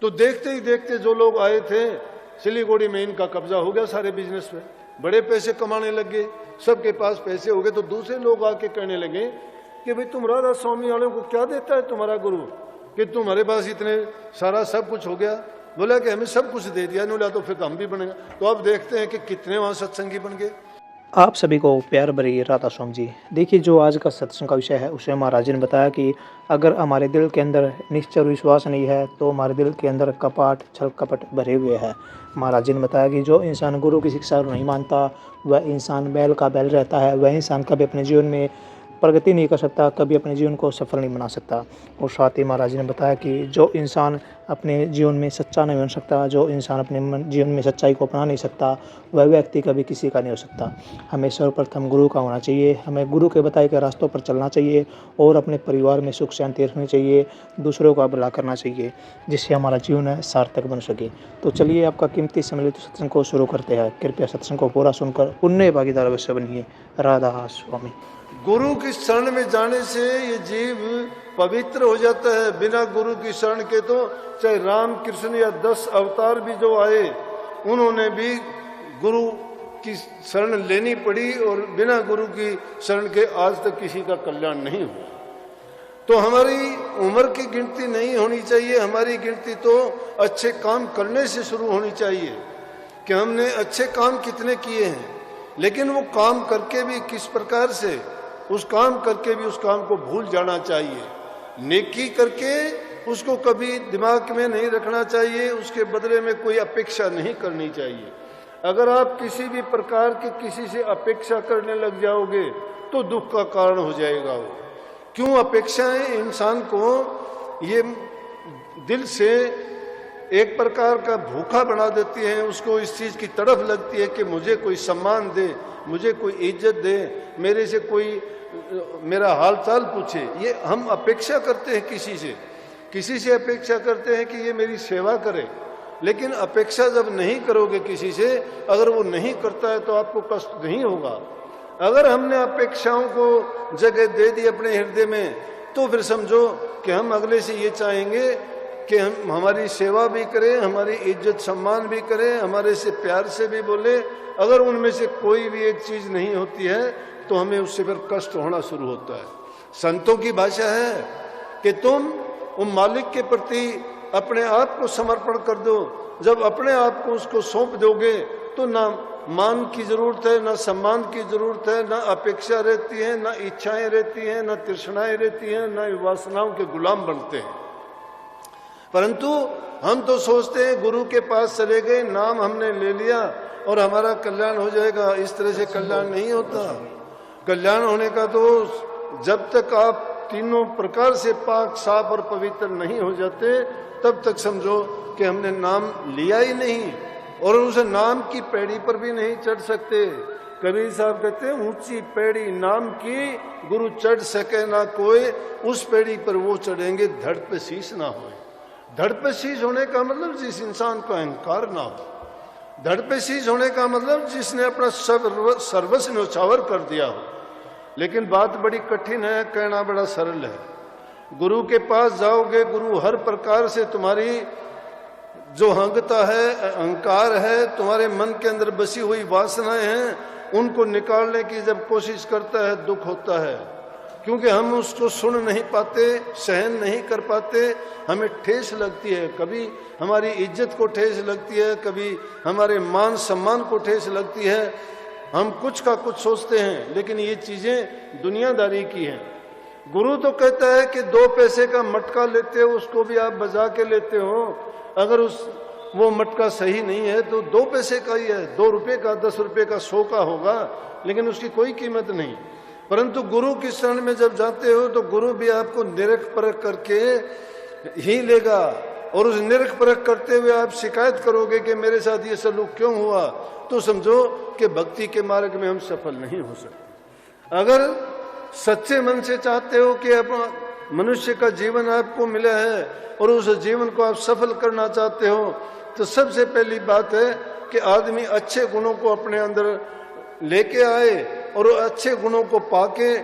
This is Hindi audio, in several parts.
तो देखते ही देखते जो लोग आए थे सिलीगुड़ी में, इनका कब्जा हो गया सारे बिजनेस पे, बड़े पैसे कमाने लग गए, सबके पास पैसे हो गए। तो दूसरे लोग आके कहने लगे कि भाई तुम राधा स्वामी वालों को क्या देता है तुम्हारा गुरु कि तुम्हारे पास इतने सारा सब कुछ हो गया। बोला कि हमें सब कुछ दे दिया, बोला तो फिर हम भी बनेगा। तो अब देखते हैं कि कितने वहां सत्संगी बन गए। आप सभी को प्यार भरी राधा स्वामी जी। देखिए, जो आज का सत्संग का विषय है उसमें महाराज जी ने बताया कि अगर हमारे दिल के अंदर निश्चय विश्वास नहीं है तो हमारे दिल के अंदर कपट छल कपट भरे हुए हैं। महाराज जी ने बताया कि जो इंसान गुरु की शिक्षा नहीं मानता वह इंसान बैल का बैल रहता है, वह इंसान कभी अपने जीवन में प्रगति नहीं कर सकता, कभी अपने जीवन को सफल नहीं बना सकता। और साथ ही महाराज जी ने बताया कि जो इंसान अपने जीवन में सच्चा नहीं बन सकता, जो इंसान अपने जीवन में सच्चाई को अपना नहीं सकता, वह व्यक्ति कभी किसी का नहीं हो सकता। हमें सर्वप्रथम गुरु का होना चाहिए, हमें गुरु के बताए गए रास्तों पर चलना चाहिए और अपने परिवार में सुख शांति रखनी चाहिए, दूसरों का भला करना चाहिए, जिससे हमारा जीवन है सार्थक बन सके। तो चलिए आपका कीमती सम्मिलित सत्संग को शुरू करते हैं। कृपया सत्संग को पूरा सुनकर पुण्य भागीदार अवश्य बनिए। राधा स्वामी। गुरु की शरण में जाने से ये जीव पवित्र हो जाता है। बिना गुरु की शरण के तो चाहे राम कृष्ण या 10 अवतार भी जो आए उन्होंने भी गुरु की शरण लेनी पड़ी और बिना गुरु की शरण के आज तक किसी का कल्याण नहीं हुआ। तो हमारी उम्र की गिनती नहीं होनी चाहिए, हमारी गिनती तो अच्छे काम करने से शुरू होनी चाहिए कि हमने अच्छे काम कितने किए हैं, लेकिन वो काम करके भी किस प्रकार से, उस काम करके भी उस काम को भूल जाना चाहिए। नेकी करके उसको कभी दिमाग में नहीं रखना चाहिए, उसके बदले में कोई अपेक्षा नहीं करनी चाहिए। अगर आप किसी भी प्रकार की किसी से अपेक्षा करने लग जाओगे तो दुख का कारण हो जाएगा वो। क्यों अपेक्षाएं इंसान को ये दिल से एक प्रकार का भूखा बना देती है, उसको इस चीज की तड़फ लगती है कि मुझे कोई सम्मान दे, मुझे कोई इज्जत दे, मेरे से कोई मेरा हाल चाल पूछे। ये हम अपेक्षा करते हैं किसी से अपेक्षा करते हैं कि ये मेरी सेवा करे। लेकिन अपेक्षा जब नहीं करोगे किसी से, अगर वो नहीं करता है तो आपको कष्ट नहीं होगा। अगर हमने अपेक्षाओं को जगह दे दी अपने हृदय में तो फिर समझो कि हम अगले से ये चाहेंगे कि हम हमारी सेवा भी करें, हमारी इज्जत सम्मान भी करें, हमारे से प्यार से भी बोले। अगर उनमें से कोई भी एक चीज नहीं होती है तो हमें उससे फिर कष्ट होना शुरू होता है। संतों की भाषा है कि तुम उन मालिक के प्रति अपने आप को समर्पण कर दो। जब अपने आप को उसको सौंप दोगे तो ना मान की जरूरत है, ना सम्मान की जरूरत है, ना अपेक्षा रहती है, ना इच्छाएं रहती हैं, ना तृष्णाएं रहती हैं, ना वासनाओं के गुलाम बनते हैं। परंतु हम तो सोचते हैं गुरु के पास चले गए, नाम हमने ले लिया और हमारा कल्याण हो जाएगा। इस तरह से कल्याण नहीं होता। कल्याण होने का तो जब तक आप तीनों प्रकार से पाक साफ और पवित्र नहीं हो जाते तब तक समझो कि हमने नाम लिया ही नहीं और उस नाम की पैड़ी पर भी नहीं चढ़ सकते। कबीर साहब कहते हैं ऊंची पैड़ी नाम की गुरु चढ़ सके ना कोई, उस पैड़ी पर वो चढ़ेंगे धड़ पे शीश ना हो। धड़ पे शीश होने का मतलब जिस इंसान को अहंकार ना हो। धड़ पे शीश होने का मतलब जिसने अपना सर्वस्व न्यौछावर कर दिया हो। लेकिन बात बड़ी कठिन है, कहना बड़ा सरल है। गुरु के पास जाओगे, गुरु हर प्रकार से तुम्हारी जो अहंता है, अहंकार है, तुम्हारे मन के अंदर बसी हुई वासनाएं हैं, उनको निकालने की जब कोशिश करता है दुख होता है। क्योंकि हम उसको सुन नहीं पाते, सहन नहीं कर पाते, हमें ठेस लगती है। कभी हमारी इज्जत को ठेस लगती है, कभी हमारे मान सम्मान को ठेस लगती है। हम कुछ का कुछ सोचते हैं, लेकिन ये चीजें दुनियादारी की हैं। गुरु तो कहता है कि 2 पैसे का मटका लेते हो, उसको भी आप बजा के लेते हो। अगर वो मटका सही नहीं है तो 2 पैसे का ही है, 2 रुपए का, 10 रुपए का, 100 का होगा, लेकिन उसकी कोई कीमत नहीं। परंतु गुरु की शरण में जब जाते हो तो गुरु भी आपको निरख परख करके ही लेगा। और उस निरख परख करते हुए आप शिकायत करोगे कि मेरे साथ ये सलूक क्यों हुआ, तो समझो कि भक्ति के मार्ग में हम सफल नहीं हो सकते। अगर सच्चे मन से चाहते हो कि अपना मनुष्य का जीवन आपको मिला है और उस जीवन को आप सफल करना चाहते हो तो सबसे पहली बात है कि आदमी अच्छे गुणों को अपने अंदर लेके आए और अच्छे गुणों को पाके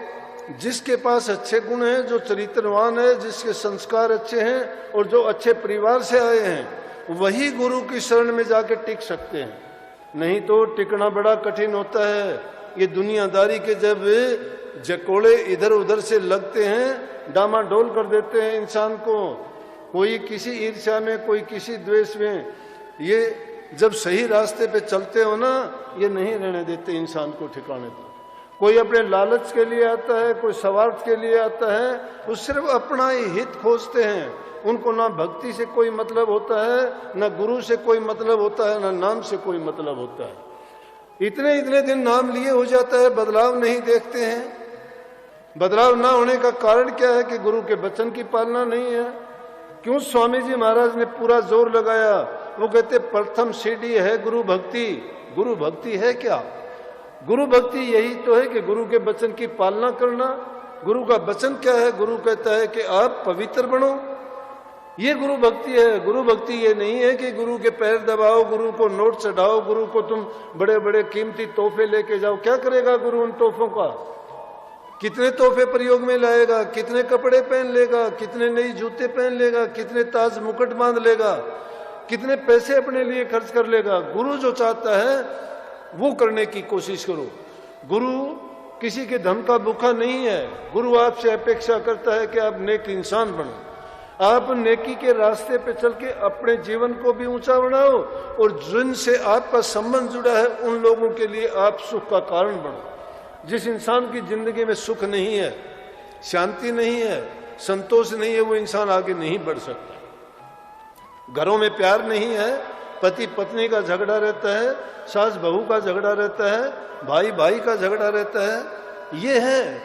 जिसके पास अच्छे गुण हैं, जो चरित्रवान है, जिसके संस्कार अच्छे हैं और जो अच्छे परिवार से आए हैं, वही गुरु की शरण में जाके टिक सकते हैं। नहीं तो टिकना बड़ा कठिन होता है। ये दुनियादारी के जब जकोड़े इधर उधर से लगते हैं, डामाडोल कर देते हैं इंसान को, कोई किसी ईर्ष्या में, कोई किसी द्वेष में। ये जब सही रास्ते पे चलते हो ना, ये नहीं रहने देते इंसान को ठिकाने पर। कोई अपने लालच के लिए आता है, कोई स्वार्थ के लिए आता है, वो सिर्फ अपना ही हित खोजते हैं। उनको ना भक्ति से कोई मतलब होता है, ना गुरु से कोई मतलब होता है, ना नाम से कोई मतलब होता है। इतने इतने दिन नाम लिए हो जाता है, बदलाव नहीं देखते हैं। बदलाव ना होने का कारण क्या है कि गुरु के वचन की पालना नहीं है। क्यों स्वामी जी महाराज ने पूरा जोर लगाया? वो कहते प्रथम सीढ़ी है गुरु भक्ति। गुरु भक्ति है क्या? गुरु भक्ति यही तो है कि गुरु के वचन की पालना करना। गुरु का वचन क्या है? गुरु कहता है कि आप पवित्र बनो, ये गुरु भक्ति है। गुरु भक्ति ये नहीं है कि गुरु के पैर दबाओ, गुरु को नोट चढ़ाओ, गुरु को तुम बड़े बड़े कीमती तोहफे लेके जाओ। क्या करेगा गुरु उन तोहफों का? कितने तोहफे प्रयोग में लाएगा, कितने कपड़े पहन लेगा, कितने नई जूते पहन लेगा, कितने ताज मुकुट बांध लेगा, कितने पैसे अपने लिए खर्च कर लेगा। गुरु जो चाहता है वो करने की कोशिश करो। गुरु किसी के धन का भूखा नहीं है। गुरु आपसे अपेक्षा करता है कि आप नेक इंसान बनो, आप नेकी के रास्ते पे चल के अपने जीवन को भी ऊंचा बनाओ और जिनसे आपका संबंध जुड़ा है उन लोगों के लिए आप सुख का कारण बनो। जिस इंसान की जिंदगी में सुख नहीं है, शांति नहीं है, संतोष नहीं है, वो इंसान आगे नहीं बढ़ सकता। घरों में प्यार नहीं है, पति पत्नी का झगड़ा रहता है, सास बहू का झगड़ा रहता है, भाई भाई का झगड़ा रहता है। ये है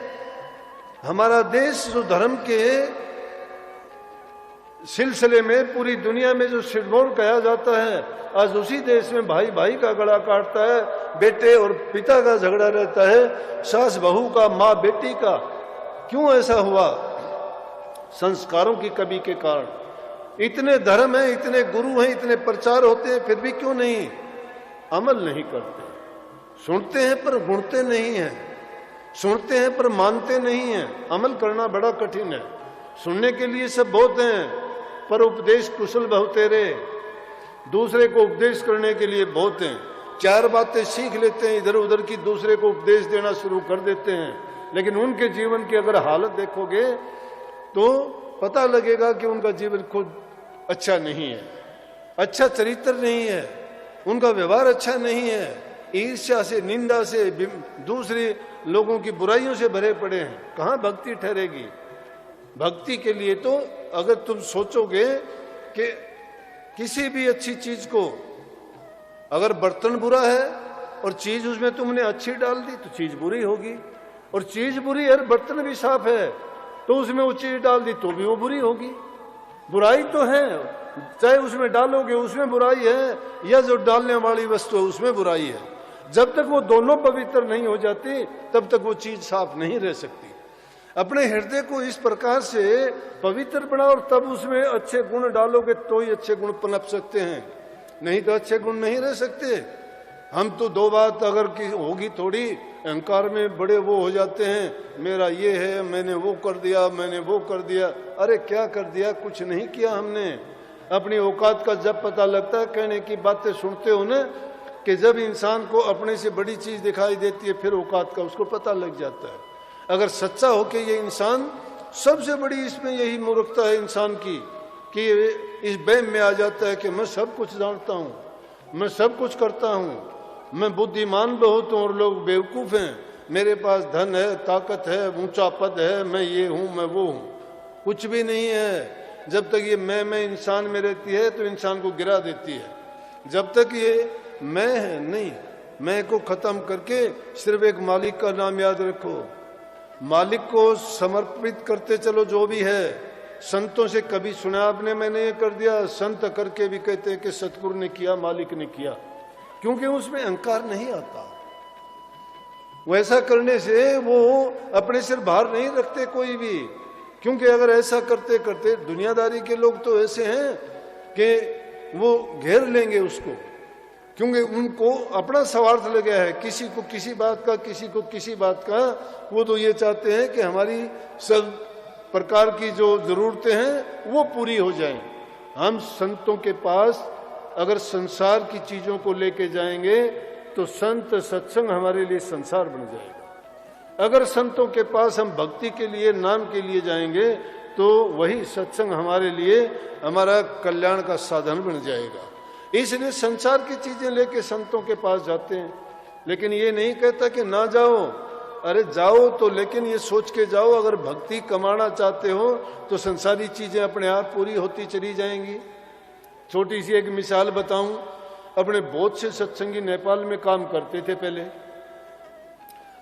हमारा देश जो धर्म के सिलसिले में पूरी दुनिया में जो सिरमौर कहा जाता है, आज उसी देश में भाई भाई का गला काटता है, बेटे और पिता का झगड़ा रहता है, सास बहू का, माँ बेटी का। क्यों ऐसा हुआ? संस्कारों की कमी के कारण। इतने धर्म हैं, इतने गुरु हैं, इतने प्रचार होते हैं, फिर भी क्यों नहीं अमल नहीं करते? सुनते हैं पर गुणते नहीं हैं, सुनते हैं पर मानते नहीं हैं। अमल करना बड़ा कठिन है। सुनने के लिए सब बहुत हैं, पर उपदेश कुशल बहुतेरे। दूसरे को उपदेश करने के लिए बहुत हैं। चार बातें सीख लेते हैं इधर उधर की, दूसरे को उपदेश देना शुरू कर देते हैं। लेकिन उनके जीवन की अगर हालत देखोगे तो पता लगेगा कि उनका जीवन खुद अच्छा नहीं है, अच्छा चरित्र नहीं है, उनका व्यवहार अच्छा नहीं है। ईर्ष्या से, निंदा से, दूसरे लोगों की बुराइयों से भरे पड़े हैं। कहाँ भक्ति ठहरेगी? भक्ति के लिए तो अगर तुम सोचोगे कि किसी भी अच्छी चीज को, अगर बर्तन बुरा है और चीज उसमें तुमने अच्छी डाल दी तो चीज बुरी होगी, और चीज बुरी है, बर्तन भी साफ है तो उसमें वो चीज डाल दी तो भी वो बुरी होगी। बुराई तो है, चाहे उसमें डालोगे उसमें बुराई है, या जो डालने वाली वस्तु है उसमें बुराई है। जब तक वो दोनों पवित्र नहीं हो जाती तब तक वो चीज साफ नहीं रह सकती। अपने हृदय को इस प्रकार से पवित्र बनाओ और तब उसमें अच्छे गुण डालोगे तो ही अच्छे गुण पनप सकते हैं, नहीं तो अच्छे गुण नहीं रह सकते। हम तो दो बात अगर की होगी थोड़ी, अहंकार में बड़े वो हो जाते हैं, मेरा ये है, मैंने वो कर दिया, मैंने वो कर दिया। अरे क्या कर दिया? कुछ नहीं किया हमने। अपनी औकात का जब पता लगता है, कहने की बातें सुनते हो ना कि जब इंसान को अपने से बड़ी चीज दिखाई देती है फिर औकात का उसको पता लग जाता है। अगर सच्चा हो कि ये इंसान, सबसे बड़ी इसमें यही मूर्खता है इंसान की कि इस वहम में आ जाता है कि मैं सब कुछ जानता हूँ, मैं सब कुछ करता हूँ, मैं बुद्धिमान बहुत हूँ और लोग बेवकूफ़ हैं, मेरे पास धन है, ताकत है, ऊंचा पद है, मैं ये हूँ, मैं वो हूँ। कुछ भी नहीं है। जब तक ये मैं इंसान में रहती है तो इंसान को गिरा देती है। जब तक ये मैं है नहीं, मैं को खत्म करके सिर्फ एक मालिक का नाम याद रखो, मालिक को समर्पित करते चलो जो भी है। संतों से कभी सुना आपने मैंने ये कर दिया? संत करके भी कहते हैं कि सतगुरु ने किया, मालिक ने किया, क्योंकि उसमें अहंकार नहीं आता। वैसा करने से वो अपने सिर भार नहीं रखते कोई भी, क्योंकि अगर ऐसा करते करते, दुनियादारी के लोग तो ऐसे हैं कि वो घेर लेंगे उसको, क्योंकि उनको अपना स्वार्थ लगा है, किसी को किसी बात का, किसी को किसी बात का। वो तो ये चाहते हैं कि हमारी सब प्रकार की जो जरूरतें हैं वो पूरी हो जाएं। हम संतों के पास अगर संसार की चीजों को लेके जाएंगे तो संत सत्संग हमारे लिए संसार बन जाएगा। अगर संतों के पास हम भक्ति के लिए, नाम के लिए जाएंगे तो वही सत्संग हमारे लिए हमारा कल्याण का साधन बन जाएगा। इसलिए संसार की चीजें लेके संतों के पास जाते हैं, लेकिन ये नहीं कहता कि ना जाओ। अरे जाओ तो, लेकिन ये सोच के जाओ अगर भक्ति कमाना चाहते हो तो संसारी चीजें अपने आप पूरी होती चली जाएंगी। छोटी सी एक मिसाल बताऊं, अपने बहुत से सत्संगी नेपाल में काम करते थे पहले।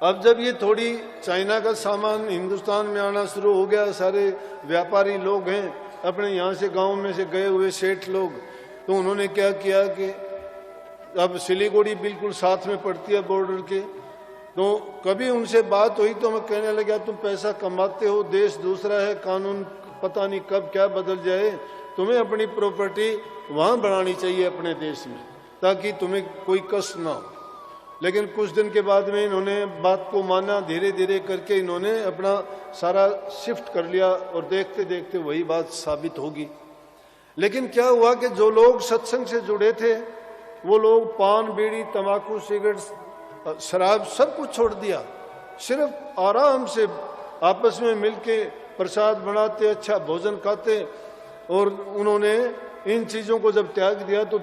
अब जब ये थोड़ी चाइना का सामान हिंदुस्तान में आना शुरू हो गया, सारे व्यापारी लोग हैं अपने यहाँ से गांव में से गए हुए सेठ लोग, तो उन्होंने क्या किया कि अब सिलीगुड़ी बिल्कुल साथ में पड़ती है बॉर्डर के, तो कभी उनसे बात हुई तो मैं कहने लगा तुम पैसा कमाते हो, देश दूसरा है, कानून पता नहीं कब क्या बदल जाए, तुम्हें अपनी प्रॉपर्टी वहां बनानी चाहिए अपने देश में, ताकि तुम्हें कोई कष्ट ना हो। लेकिन कुछ दिन के बाद में इन्होंने बात को माना, धीरे धीरे करके इन्होंने अपना सारा शिफ्ट कर लिया और देखते देखते वही बात साबित होगी। लेकिन क्या हुआ कि जो लोग सत्संग से जुड़े थे वो लोग पान, बीड़ी, तंबाकू, सिगरेट, शराब सब कुछ छोड़ दिया, सिर्फ आराम से आपस में मिलके प्रसाद बनाते, अच्छा भोजन खाते, और उन्होंने इन चीजों को जब त्याग दिया तो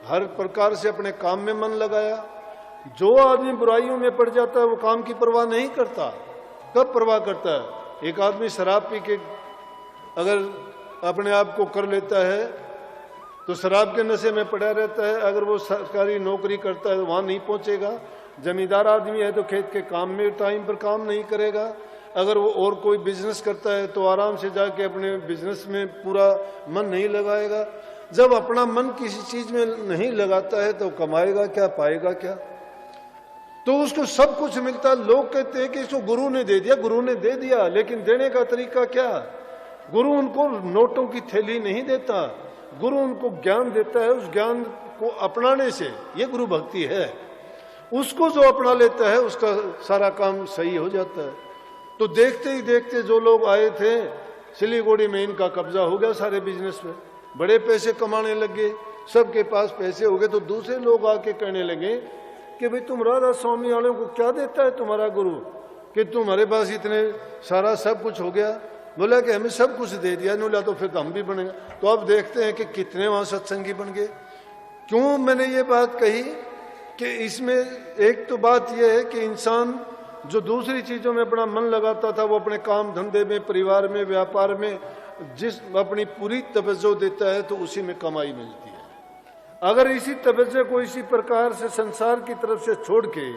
हर प्रकार से अपने काम में मन लगाया। जो आदमी बुराइयों में पड़ जाता है वो काम की परवाह नहीं करता। कब परवाह करता है? एक आदमी शराब पी के अगर अपने आप को कर लेता है तो शराब के नशे में पड़ा रहता है। अगर वो सरकारी नौकरी करता है तो वहां नहीं पहुंचेगा। जमींदार आदमी है तो खेत के काम में टाइम पर काम नहीं करेगा। अगर वो और कोई बिजनेस करता है तो आराम से जाके अपने बिजनेस में पूरा मन नहीं लगाएगा। जब अपना मन किसी चीज में नहीं लगाता है तो कमाएगा क्या, पाएगा क्या? तो उसको सब कुछ मिलता। लोग कहते हैं कि इसको गुरु ने दे दिया, गुरु ने दे दिया, लेकिन देने का तरीका क्या? गुरु उनको नोटों की थैली नहीं देता, गुरु उनको ज्ञान देता है। उस ज्ञान को अपनाने से ये गुरु भक्ति है। उसको जो अपना लेता है उसका सारा काम सही हो जाता है। तो देखते ही देखते जो लोग आए थे सिलीगुड़ी में, इनका कब्जा हो गया सारे बिजनेस में, बड़े पैसे कमाने लगे, सबके पास पैसे हो गए। तो दूसरे लोग आके कहने लगे कि भाई तुम राधा स्वामी वालों को क्या देता है तुम्हारा गुरु कि तुम्हारे पास इतने सारा सब कुछ हो गया? बोला कि हमें सब कुछ दे दिया। बोला तो फिर हम भी बनेंगे। तो अब देखते हैं कि कितने वहां सत्संगी बन गए। क्यों मैंने ये बात कही कि इसमें एक तो बात यह है कि इंसान जो दूसरी चीजों में अपना मन लगाता था वो अपने काम धंधे में, परिवार में, व्यापार में जिस अपनी पूरी तवज्जो देता है तो उसी में कमाई मिलती है। अगर इसी तवज्जो को इसी प्रकार से संसार की तरफ से छोड़ के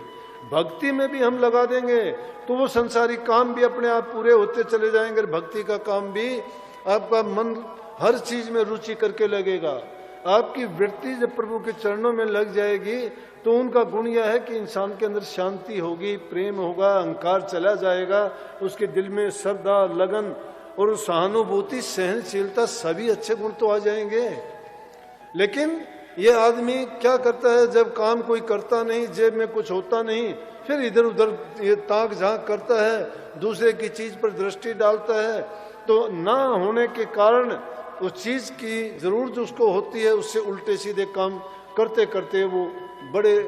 भक्ति में भी हम लगा देंगे तो वो संसारी काम भी अपने आप पूरे होते चले जाएंगे। भक्ति का काम भी आपका मन हर चीज में रुचि करके लगेगा। आपकी वृत्ति जब प्रभु के चरणों में लग जाएगी तो उनका गुण यह है कि इंसान के अंदर शांति होगी, प्रेम होगा, अहंकार चला जाएगा, उसके दिल में श्रद्धा, लगन और सहानुभूति, सहनशीलता, सभी अच्छे गुण तो आ जाएंगे। लेकिन ये आदमी क्या करता है, जब काम कोई करता नहीं, जेब में कुछ होता नहीं, फिर इधर उधर ये ताक झांक करता है, दूसरे की चीज पर दृष्टि डालता है। तो ना होने के कारण उस चीज की जरूरत उसको होती है, उससे उल्टे सीधे काम करते करते वो बड़े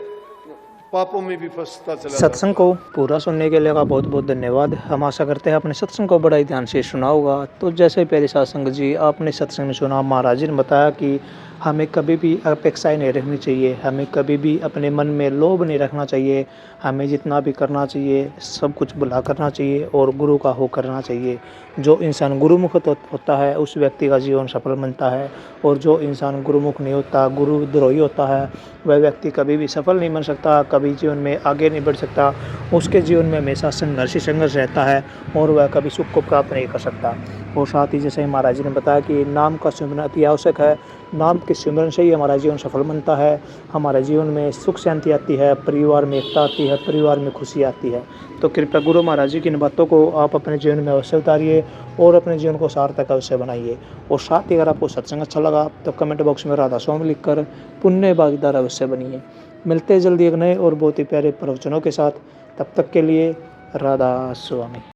पापों में भी फंसता चला। सत्संग को पूरा सुनने के लिए बहुत बहुत धन्यवाद। हम आशा करते हैं आपने सत्संग को बड़ा ही ध्यान से सुना होगा। तो जैसे पहले सत्संग जी आपने सत्संग में सुना, महाराज जी ने बताया कि हमें कभी भी अपेक्षाएं नहीं रखनी चाहिए, हमें कभी भी अपने मन में लोभ नहीं रखना चाहिए, हमें जितना भी करना चाहिए सब कुछ भला करना चाहिए और गुरु का हो करना चाहिए। जो इंसान गुरुमुख होता है उस व्यक्ति का जीवन सफल बनता है, और जो इंसान गुरुमुख नहीं होता, गुरुद्रोही होता है, वह व्यक्ति कभी भी सफल नहीं बन सकता, कभी जीवन में आगे नहीं बढ़ सकता। उसके जीवन में हमेशा संघर्ष ही संघर्ष रहता है और वह कभी सुख को प्राप्त नहीं कर सकता। और साथ ही जैसे महाराज जी ने बताया कि नाम का सिमरन अति आवश्यक है। नाम के सिमरन से ही हमारा जीवन सफल बनता है, हमारे जीवन में सुख शांति आती है, परिवार में एकता आती है, परिवार में खुशी आती है। तो कृपया गुरु महाराज जी की इन बातों को आप अपने जीवन में अवश्य उतारिए और अपने जीवन को सार्थक अवश्य बनाइए। और साथ ही अगर आपको सत्संग अच्छा लगा तो कमेंट बॉक्स में राधा स्वामी लिखकर पुण्य भागीदार अवश्य बनिए। मिलते हैं जल्दी एक नए और बहुत ही प्यारे प्रवचनों के साथ। तब तक के लिए राधा स्वामी।